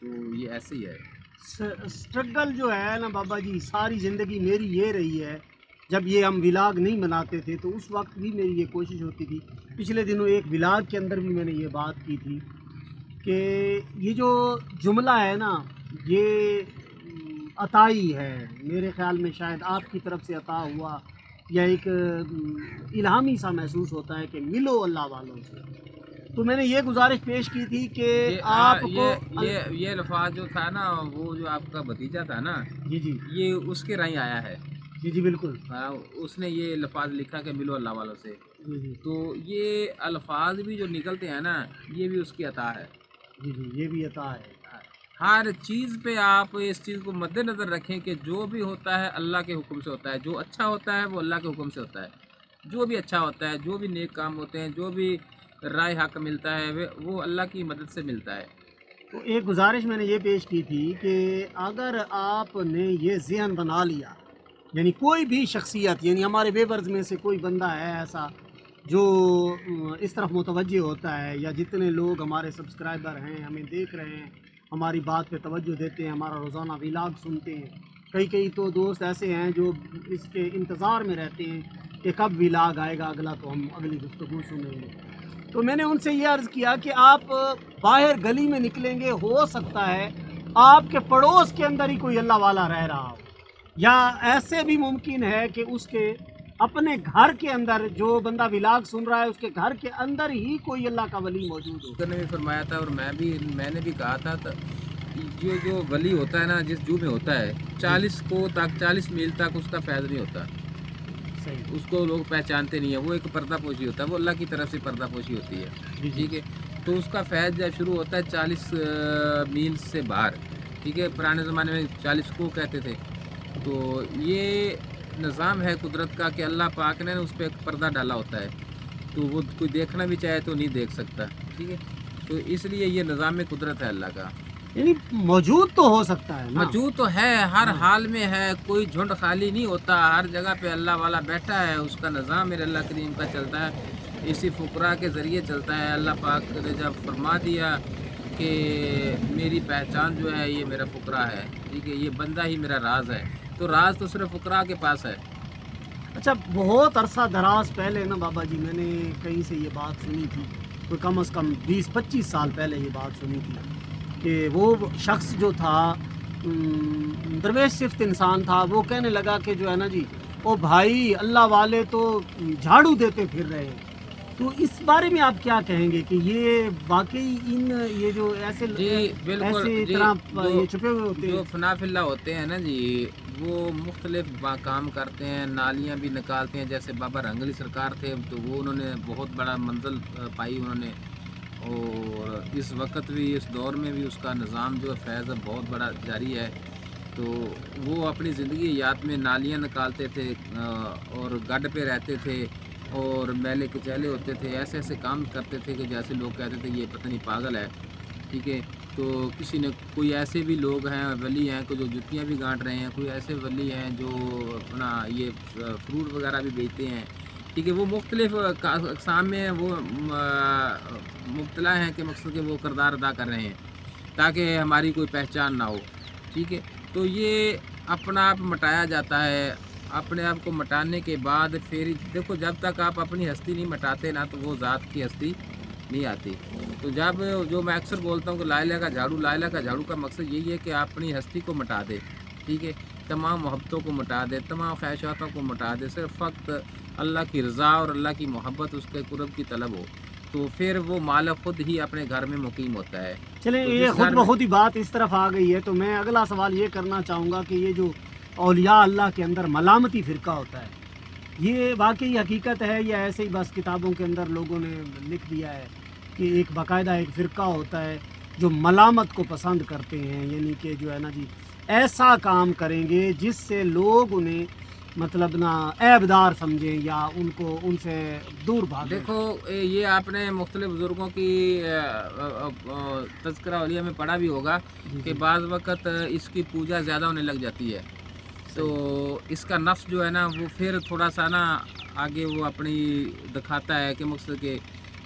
تو یہ ایسے ہی ہے. اسٹرگل جو ہے نا بابا جی، ساری زندگی میری یہ رہی ہے. جب یہ ہم ولاگ نہیں بناتے تھے تو اس وقت بھی میری یہ کوشش ہوتی تھی. پچھلے دنوں ایک ولاگ کے اندر بھی میں نے یہ بات کی تھی کہ یہ جو جملہ ہے نا، یہ عطائی ہے. میرے خیال میں شاید آپ کی طرف سے عطا ہوا، یا ایک الہامی سا محسوس ہوتا ہے کہ ملو اللہ والوں سے. تو میں نے یہ گزارش پیش کی تھی کہ آپ کو یہ الفاظ جو تھا نا، وہ جو آپ کا بھتیجا تھا نا، جی جی یہ اس کے رائیں آیا ہے. جی جی بالکل. اس نے یہ الفاظ لکھا کہ ملو اللہ والوں سے. جی جی تو یہ الفاظ بھی جو نکلتے ہیں نا، یہ بھی اس کی عطا ہے. جی جی یہ بھی عطا ہے. ہر چیز پہ آپ اس چیز کو مد نظر رکھیں کہ جو بھی ہوتا ہے اللہ کے حکم سے ہوتا ہے. جو اچھا ہوتا ہے وہ اللہ کے حکم سے ہوتا ہے. جو بھی اچھا ہوتا ہے، جو بھی نیک کام ہوتے ہیں، جو بھی رائے حق ملتا ہے، وہ اللہ کی مدد سے ملتا ہے. تو ایک گزارش میں نے یہ پیش کی تھی کہ اگر آپ نے یہ ذہن بنا لیا، یعنی کوئی بھی شخصیت، یعنی ہمارے ویورز میں سے کوئی بندہ ہے ایسا جو اس طرف متوجہ ہوتا ہے، یا جتنے لوگ ہمارے سبسکرائبر ہیں، ہمیں دیکھ رہے ہیں، ہماری بات پہ توجہ دیتے ہیں، ہمارا روزانہ ولاگ سنتے ہیں. کئی تو دوست ایسے ہیں جو اس کے انتظار میں رہتے ہیں کہ کب ولاگ آئے گا اگلا تو ہم اگلی گفتگو سنیں گے. تو میں نے ان سے یہ عرض کیا کہ آپ باہر گلی میں نکلیں گے، ہو سکتا ہے آپ کے پڑوس کے اندر ہی کوئی اللہ والا رہ رہا ہو، یا ایسے بھی ممکن ہے کہ اس کے اپنے گھر کے اندر جو بندہ ولاگ سن رہا ہے اس کے گھر کے اندر ہی کوئی اللہ کا ولی موجود ہو. نے بھی فرمایا تھا، اور میں نے بھی کہا تھا، جو ولی ہوتا ہے نا، جس جو میں ہوتا ہے 40 میل تک اس کا فیض نہیں ہوتا. صحیح. اس کو لوگ پہچانتے نہیں ہیں. وہ ایک پردہ پوشی ہوتا ہے، وہ اللہ کی طرف سے پردہ پوشی ہوتی ہے. ٹھیک ہے. تو اس کا فیض جب شروع ہوتا ہے 40 میل سے باہر. ٹھیک ہے. پرانے زمانے میں 40 کو کہتے تھے. تو یہ نظام ہے قدرت کا کہ اللہ پاک نے اس پہ ایک پردہ ڈالا ہوتا ہے. تو وہ کوئی دیکھنا بھی چاہے تو نہیں دیکھ سکتا. ٹھیک ہے. تو اس لیے یہ نظام قدرت ہے اللہ کا. یعنی موجود تو ہو سکتا ہے نا؟ موجود تو ہے، ہر حال میں ہے. کوئی جھنڈ خالی نہیں ہوتا. ہر جگہ پہ اللہ والا بیٹھا ہے. اس کا نظام میرے اللہ کریم کا چلتا ہے. اسی فقراء کے ذریعے چلتا ہے. اللہ پاک نے جب فرما دیا کہ میری پہچان جو ہے یہ میرا فقراء ہے. ٹھیک ہے. یہ بندہ ہی میرا راز ہے. تو راز تو صرف فقراء کے پاس ہے. اچھا، بہت عرصہ دراز پہلے نا بابا جی، میں نے کہیں سے یہ بات سنی تھی، کوئی کم از کم 20-25 سال پہلے یہ بات سنی تھی کہ وہ شخص جو تھا درویش صفت انسان تھا، وہ کہنے لگا کہ جو ہے نا جی، او بھائی اللہ والے تو جھاڑو دیتے پھر رہے ہیں. تو اس بارے میں آپ کیا کہیں گے کہ یہ واقعی یہ جو ایسے طرح یہ چھپے ہوئے ہوتے ہیں، جو فنا فی اللہ ہوتے ہیں نا جی، وہ مختلف کام کرتے ہیں. نالیاں بھی نکالتے ہیں. جیسے بابا رنگ علی سرکار تھے، تو وہ انہوں نے بہت بڑا منزل پائی انہوں نے. اور اس وقت بھی، اس دور میں بھی اس کا نظام جو فیض بہت بڑا جاری ہے. تو وہ اپنی زندگی یاد میں نالیاں نکالتے تھے اور گڈ پہ رہتے تھے اور میلے کچیلے ہوتے تھے. ایسے کام کرتے تھے کہ جیسے لوگ کہتے تھے یہ پتہ نہیں پاگل ہے. ٹھیک ہے. تو کوئی ایسے بھی لوگ ہیں، ولی ہیں کہ جو جتیاں بھی گانٹ رہے ہیں. کوئی ایسے ولی ہیں جو اپنا یہ فروٹ وغیرہ بھی بیچتے ہیں. ٹھیک ہے. وہ مختلف اقسام میں وہ مبتلا ہیں کہ مقصد کہ وہ کردار ادا کر رہے ہیں تاکہ ہماری کوئی پہچان نہ ہو. ٹھیک ہے. تو یہ اپنا آپ مٹایا جاتا ہے. اپنے آپ کو مٹانے کے بعد پھر دیکھو، جب تک آپ اپنی ہستی نہیں مٹاتے نا، تو وہ ذات کی ہستی نہیں آتی. تو جو میں اکثر بولتا ہوں کہ لا الہ کا جھاڑو کا مقصد یہی ہے کہ آپ اپنی ہستی کو مٹا دے. ٹھیک ہے. تمام محبتوں کو مٹا دے، تمام خواہشاتوں کو مٹا دے. صرف وقت اللہ کی رضا اور اللہ کی محبت، اس کے قرب کی طلب ہو، تو پھر وہ مالک خود ہی اپنے گھر میں مقیم ہوتا ہے. چلیں، یہ خود بخود ہی بات اس طرف آ گئی ہے، تو میں اگلا سوال یہ کرنا چاہوں گا کہ یہ جو اولیاء اللہ کے اندر ملامتی فرقہ ہوتا ہے، یہ واقعی حقیقت ہے یا ایسے ہی بس کتابوں کے اندر لوگوں نے لکھ دیا ہے کہ ایک باقاعدہ ایک فرقہ ہوتا ہے جو ملامت کو پسند کرتے ہیں، یعنی کہ جو ہے نا جی ایسا کام کریں گے جس سے لوگ انہیں مطلب نا عیبدار سمجھیں یا ان سے دور بھاگیں؟ دیکھو، یہ آپ نے مختلف بزرگوں کی تذکرہ اولیاء میں پڑھا بھی ہوگا کہ بعض وقت اس کی پوجا زیادہ ہونے لگ جاتی ہے. تو اس کا نفس جو ہے نا، وہ پھر تھوڑا سا نا آگے وہ اپنی دکھاتا ہے کہ مقصد کہ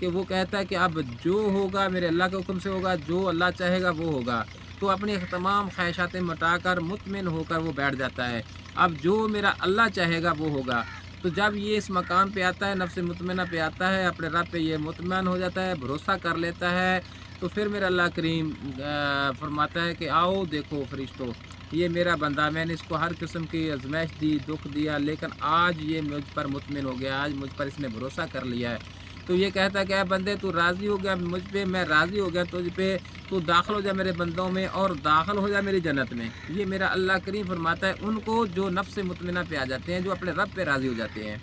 کہ وہ کہتا ہے کہ اب جو ہوگا میرے اللہ کے حکم سے ہوگا، جو اللہ چاہے گا وہ ہوگا، تو اپنی تمام خواہشاتیں مٹا کر مطمئن ہو کر وہ بیٹھ جاتا ہے، اب جو میرا اللہ چاہے گا وہ ہوگا۔ تو جب یہ اس مقام پہ آتا ہے، نفس مطمئنہ پہ آتا ہے، اپنے رب پہ یہ مطمئن ہو جاتا ہے، بھروسہ کر لیتا ہے، تو پھر میرا اللہ کریم فرماتا ہے کہ آؤ دیکھو فرشتو، یہ میرا بندہ، میں نے اس کو ہر قسم کی آزمائش دی، دکھ دیا، لیکن آج یہ مجھ پر مطمئن ہو گیا، آج مجھ پر اس نے بھروسہ کر لیا ہے۔ تو یہ کہتا ہے کہ اے بندے تو راضی ہو گیا مجھ پہ، میں راضی ہو گیا تجھ پہ، تو داخل ہو جا میرے بندوں میں اور داخل ہو جا میری جنت میں۔ یہ میرا اللہ کریم فرماتا ہے ان کو جو نفس مطمئنہ پہ آ جاتے ہیں، جو اپنے رب پہ راضی ہو جاتے ہیں۔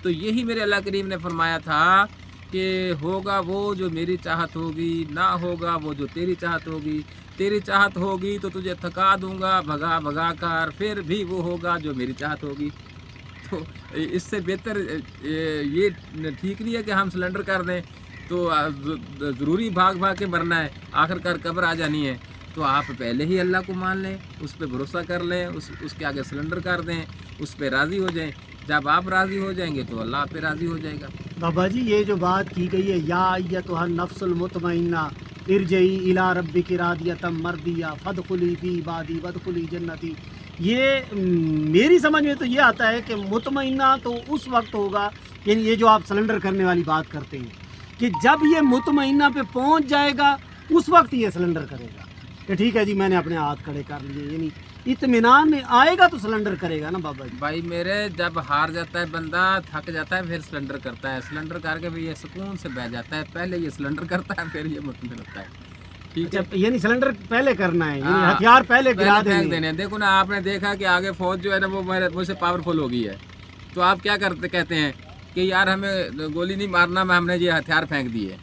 تو یہی میرے اللہ کریم نے فرمایا تھا کہ ہوگا وہ جو میری چاہت ہوگی، نہ ہوگا وہ جو تیری چاہت ہوگی، تیری چاہت ہوگی تو تجھے تھکا دوں گا بھگا بھگا کر، پھر بھی وہ ہوگا جو میری چاہت ہوگی۔ تو اس سے بہتر یہ ٹھیک نہیں ہے کہ ہم سلنڈر کر دیں تو ضروری بھاگ بھاگ کے مرنا ہے، آخر کار قبر آ جانی ہے۔ تو آپ پہلے ہی اللہ کو مان لیں، اس پہ بھروسہ کر لیں، اس کے آگے سلنڈر کر دیں، اس پہ راضی ہو جائیں۔ جب آپ راضی ہو جائیں گے تو اللہ آپ پہ راضی ہو جائے گا۔ بابا جی یہ جو بات کی گئی ہے، یا ایتھا النفس المطمئنہ ارجعی الی ربک راضیۃ مرضیہ فادخلی فی عبادی وادخلی جنتی، یہ میری سمجھ میں تو یہ آتا ہے کہ مطمئنہ تو اس وقت ہوگا، یعنی یہ جو آپ سلنڈر کرنے والی بات کرتے ہیں، کہ جب یہ مطمئنہ پہ پہنچ جائے گا اس وقت یہ سلنڈر کرے گا کہ ٹھیک ہے جی میں نے اپنے ہاتھ کھڑے کر لیے، یعنی اطمینان میں آئے گا تو سلنڈر کرے گا نا بابا جی۔ بھائی میرے جب ہار جاتا ہے بندہ، تھک جاتا ہے، پھر سلنڈر کرتا ہے، سلنڈر کر کے بھی یہ سکون سے بیٹھ جاتا ہے، پہلے یہ سلنڈر کرتا ہے پھر یہ مطمئن ہوتا ہے، ٹھیک ہے۔ اچھا یعنی سلنڈر پہلے کرنا ہے، یعنی ہتھیار پہلے گرا پھینک دینے ہیں۔ دیکھو نا، آپ نے دیکھا کہ آگے فوج جو ہے نا وہ مجھ سے پاورفل ہو گئی ہے، تو آپ کیا کہتے ہیں کہ یار ہمیں گولی نہیں مارنا، ہم نے یہ ہتھیار پھینک دیے،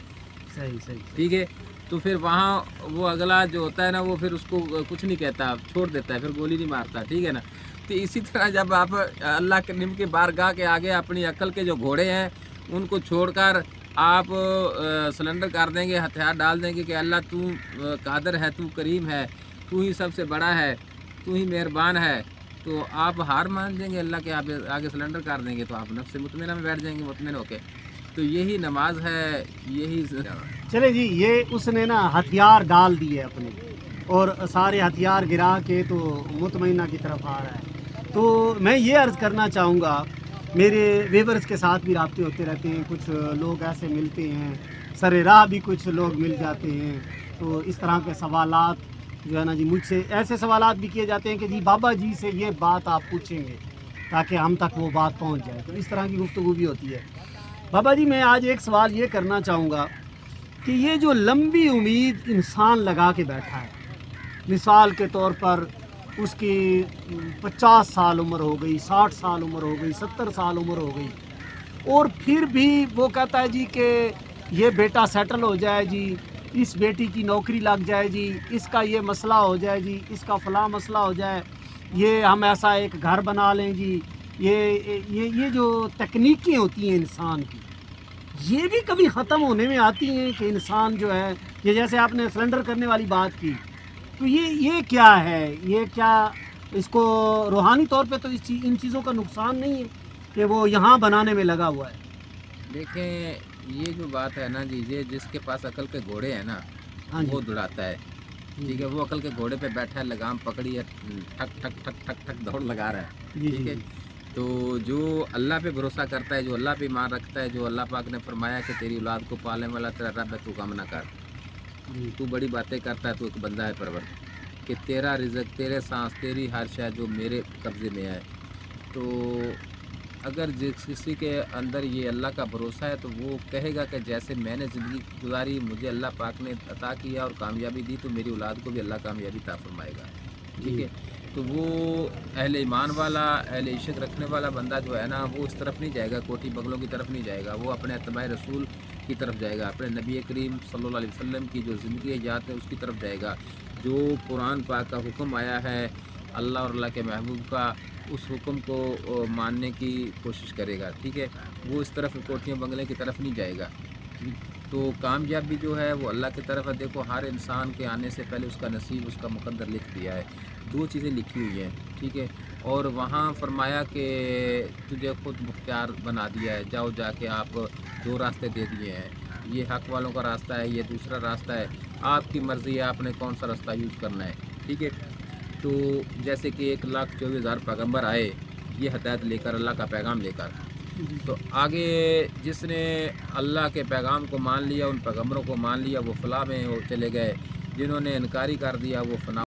صحیح صحیح۔ ٹھیک ہے۔ تو پھر وہاں وہ اگلا جو ہوتا ہے نا وہ پھر اس کو کچھ نہیں کہتا، چھوڑ دیتا ہے، پھر گولی نہیں مارتا، ٹھیک ہے نا۔ تو اسی طرح جب آپ اللہ کے نیم کے بارگاہ کے آگے اپنی عقل کے جو گھوڑے ہیں ان کو چھوڑ کر آپ سلنڈر کر دیں گے، ہتھیار ڈال دیں گے کہ اللہ تو قادر ہے، تو کریم ہے، تو ہی سب سے بڑا ہے، تو ہی مہربان ہے، تو آپ ہار مان دیں گے، اللہ کے آگے سلنڈر کر دیں گے، تو آپ نفس مطمئنہ میں بیٹھ جائیں گے مطمئن ہو کے۔ تو یہی نماز ہے، یہی چلے جی، یہ اس نے نا ہتھیار ڈال دیے اپنے اور سارے ہتھیار گرا کے تو مطمئنہ کی طرف آ رہا ہے۔ تو میں یہ عرض کرنا چاہوں گا، میرے ویورز کے ساتھ بھی رابطے ہوتے رہتے ہیں، کچھ لوگ ایسے ملتے ہیں، سر راہ بھی کچھ لوگ مل جاتے ہیں، تو اس طرح کے سوالات جو ہے نا جی مجھ سے ایسے سوالات بھی کیے جاتے ہیں کہ جی بابا جی سے یہ بات آپ پوچھیں گے تاکہ ہم تک وہ بات پہنچ جائے، تو اس طرح کی گفتگو بھی ہوتی ہے۔ بابا جی میں آج ایک سوال یہ کرنا چاہوں گا کہ یہ جو لمبی امید انسان لگا کے بیٹھا ہے، مثال کے طور پر اس کی 50 سال عمر ہو گئی، 60 سال عمر ہو گئی، 70 سال عمر ہو گئی، اور پھر بھی وہ کہتا ہے جی کہ یہ بیٹا سیٹل ہو جائے جی، اس بیٹی کی نوکری لگ جائے جی، اس کا یہ مسئلہ ہو جائے جی، اس کا فلاں مسئلہ ہو جائے، یہ ہم ایسا ایک گھر بنا لیں جی، یہ جو تکنیکیں ہوتی ہیں انسان کی، یہ بھی کبھی ختم ہونے میں آتی ہیں کہ انسان جو ہے، یہ جیسے آپ نے سلنڈر کرنے والی بات کی، تو یہ کیا ہے، یہ کیا اس کو روحانی طور پہ تو ان چیزوں کا نقصان نہیں ہے کہ وہ یہاں بنانے میں لگا ہوا ہے؟ دیکھیں یہ جو بات ہے نا جی، یہ جس کے پاس عقل کے گھوڑے ہیں نا وہ دوڑاتا ہے، ٹھیک ہے، وہ عقل کے گھوڑے پہ بیٹھا ہے، لگام پکڑی ہے، ٹھک ٹھک ٹھک ٹھک ٹھک دوڑ لگا رہا ہے، ٹھیک ہے۔ تو جو اللہ پہ بھروسہ کرتا ہے، جو اللہ پہ ایمان رکھتا ہے، جو اللہ پاک نے فرمایا کہ تیری اولاد کو پالنے والا تیرا رب ہے، تو غم نہ کر، تو بڑی باتیں کرتا ہے، تو ایک بندہ ہے پرور، کہ تیرا رزق، تیرے سانس، تیری ہر شے جو میرے قبضے میں ہے۔ تو اگر جس کسی کے اندر یہ اللہ کا بھروسہ ہے تو وہ کہے گا کہ جیسے میں نے زندگی گزاری، مجھے اللہ پاک نے عطا کیا اور کامیابی دی، تو میری اولاد کو بھی اللہ کامیابی عطا فرمائے گا، ٹھیک ہے۔ تو وہ اہل ایمان والا، اہل عشق رکھنے والا بندہ جو ہے نا وہ اس طرف نہیں جائے گا، کوٹھی بنگلوں کی طرف نہیں جائے گا، وہ اپنے اتباع رسول کی طرف جائے گا، اپنے نبی کریم صلی اللہ علیہ وسلم کی جو زندگی حیات ہے اس کی طرف جائے گا، جو قرآن پاک کا حکم آیا ہے اللہ اور اللہ کے محبوب کا، اس حکم کو ماننے کی کوشش کرے گا، ٹھیک ہے۔ وہ اس طرف کوٹھیاں بنگلے کی طرف نہیں جائے گا۔ تو کامیابی جو ہے وہ اللہ کی طرف ہے۔ دیکھو ہر انسان کے آنے سے پہلے اس کا نصیب، اس کا مقدر لکھ دیا ہے، 2 چیزیں لکھی ہوئی ہیں، ٹھیک ہے۔ اور وہاں فرمایا کہ تجھے خود مختار بنا دیا ہے، جاؤ جا کے آپ 2 راستے دے دیے ہیں، یہ حق والوں کا راستہ ہے، یہ دوسرا راستہ ہے، آپ کی مرضی ہے آپ نے کون سا راستہ یوز کرنا ہے، ٹھیک ہے۔ تو جیسے کہ 1,24,000 پیغمبر آئے یہ ہدایت لے کر، اللہ کا پیغام لے کر، جی تو آگے جس نے اللہ کے پیغام کو مان لیا، ان پیغمبروں کو مان لیا، وہ فلاح میں وہ چلے گئے، جنہوں نے انکاری کر دیا وہ فنا